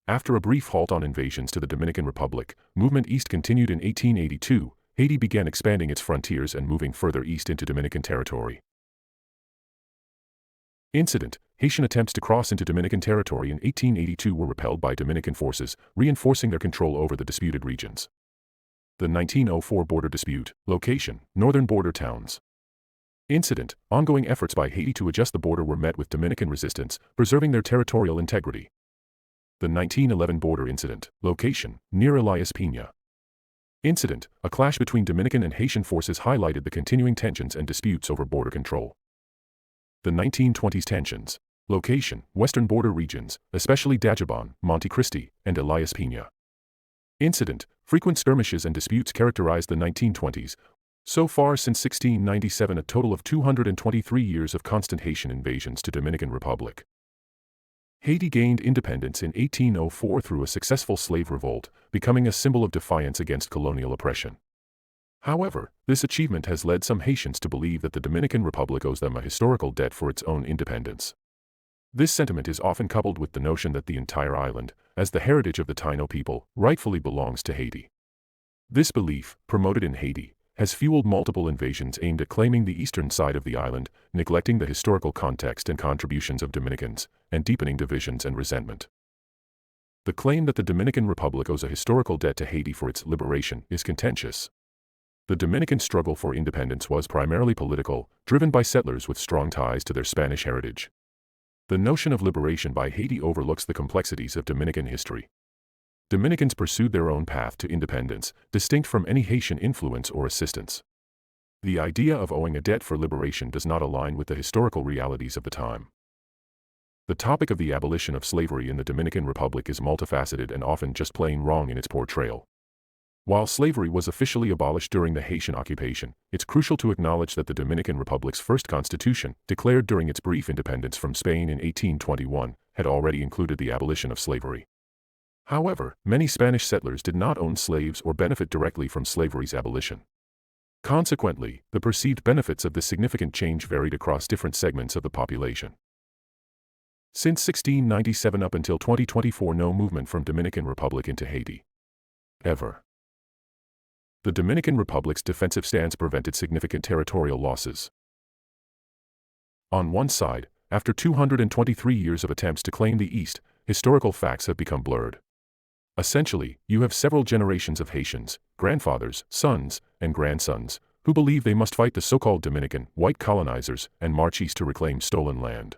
After a brief halt on invasions to the Dominican Republic, movement east continued in 1882. Haiti began expanding its frontiers and moving further east into Dominican territory. Incident: Haitian attempts to cross into Dominican territory in 1882 were repelled by Dominican forces, reinforcing their control over the disputed regions. The 1904 border dispute. Location: northern border towns. Incident: ongoing efforts by Haiti to adjust the border were met with Dominican resistance, preserving their territorial integrity. The 1911 border incident. Location: near Elias Piña. Incident: a clash between Dominican and Haitian forces highlighted the continuing tensions and disputes over border control. The 1920s tensions. Location: western border regions, especially Dajabon, Monte Cristi, and Elias Piña. Incident: frequent skirmishes and disputes characterized the 1920s. So far since 1697, a total of 223 years of constant Haitian invasions to Dominican Republic. Haiti gained independence in 1804 through a successful slave revolt, becoming a symbol of defiance against colonial oppression. However, this achievement has led some Haitians to believe that the Dominican Republic owes them a historical debt for its own independence. This sentiment is often coupled with the notion that the entire island, as the heritage of the Taino people, rightfully belongs to Haiti. This belief, promoted in Haiti, has fueled multiple invasions aimed at claiming the eastern side of the island, neglecting the historical context and contributions of Dominicans, and deepening divisions and resentment. The claim that the Dominican Republic owes a historical debt to Haiti for its liberation is contentious. The Dominican struggle for independence was primarily political, driven by settlers with strong ties to their Spanish heritage. The notion of liberation by Haiti overlooks the complexities of Dominican history. Dominicans pursued their own path to independence, distinct from any Haitian influence or assistance. The idea of owing a debt for liberation does not align with the historical realities of the time. The topic of the abolition of slavery in the Dominican Republic is multifaceted and often just plain wrong in its portrayal. While slavery was officially abolished during the Haitian occupation, it's crucial to acknowledge that the Dominican Republic's first constitution, declared during its brief independence from Spain in 1821, had already included the abolition of slavery. However, many Spanish settlers did not own slaves or benefit directly from slavery's abolition. Consequently, the perceived benefits of this significant change varied across different segments of the population. Since 1697 up until 2024, no movement from Dominican Republic into Haiti. Ever. The Dominican Republic's defensive stance prevented significant territorial losses. On one side, after 223 years of attempts to claim the East, historical facts have become blurred. Essentially, you have several generations of Haitians, grandfathers, sons, and grandsons, who believe they must fight the so-called Dominican, white colonizers, and march east to reclaim stolen land.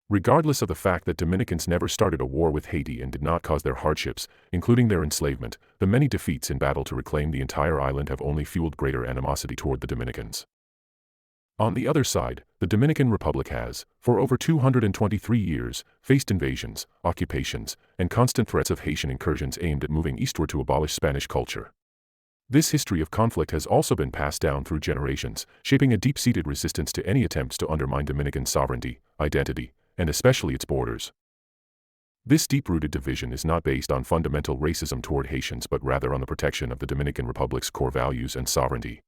Regardless of the fact that Dominicans never started a war with Haiti and did not cause their hardships, including their enslavement, the many defeats in battle to reclaim the entire island have only fueled greater animosity toward the Dominicans. On the other side, the Dominican Republic has, for over 223 years, faced invasions, occupations, and constant threats of Haitian incursions aimed at moving eastward to abolish Spanish culture. This history of conflict has also been passed down through generations, shaping a deep-seated resistance to any attempts to undermine Dominican sovereignty, identity, and especially its borders. This deep-rooted division is not based on fundamental racism toward Haitians but rather on the protection of the Dominican Republic's core values and sovereignty.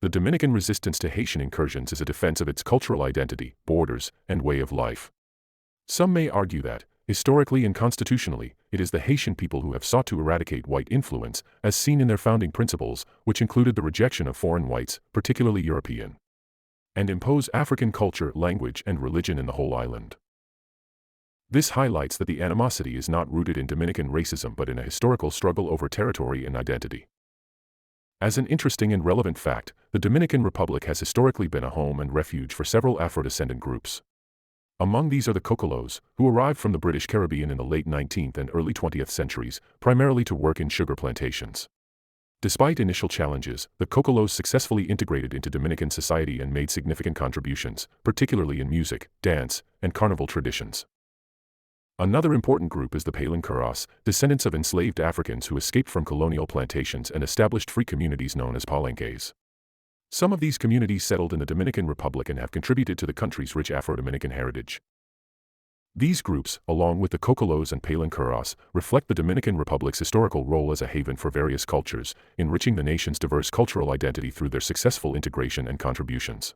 The Dominican resistance to Haitian incursions is a defense of its cultural identity, borders, and way of life. Some may argue that, historically and constitutionally, it is the Haitian people who have sought to eradicate white influence, as seen in their founding principles, which included the rejection of foreign whites, particularly European, and impose African culture, language, and religion in the whole island. This highlights that the animosity is not rooted in Dominican racism but in a historical struggle over territory and identity. As an interesting and relevant fact, the Dominican Republic has historically been a home and refuge for several Afro-descendant groups. Among these are the Cocolos, who arrived from the British Caribbean in the late 19th and early 20th centuries, primarily to work in sugar plantations. Despite initial challenges, the Cocolos successfully integrated into Dominican society and made significant contributions, particularly in music, dance, and carnival traditions. Another important group is the Palenqueros, descendants of enslaved Africans who escaped from colonial plantations and established free communities known as Palenques. Some of these communities settled in the Dominican Republic and have contributed to the country's rich Afro-Dominican heritage. These groups, along with the Cocolos and Palenqueros, reflect the Dominican Republic's historical role as a haven for various cultures, enriching the nation's diverse cultural identity through their successful integration and contributions.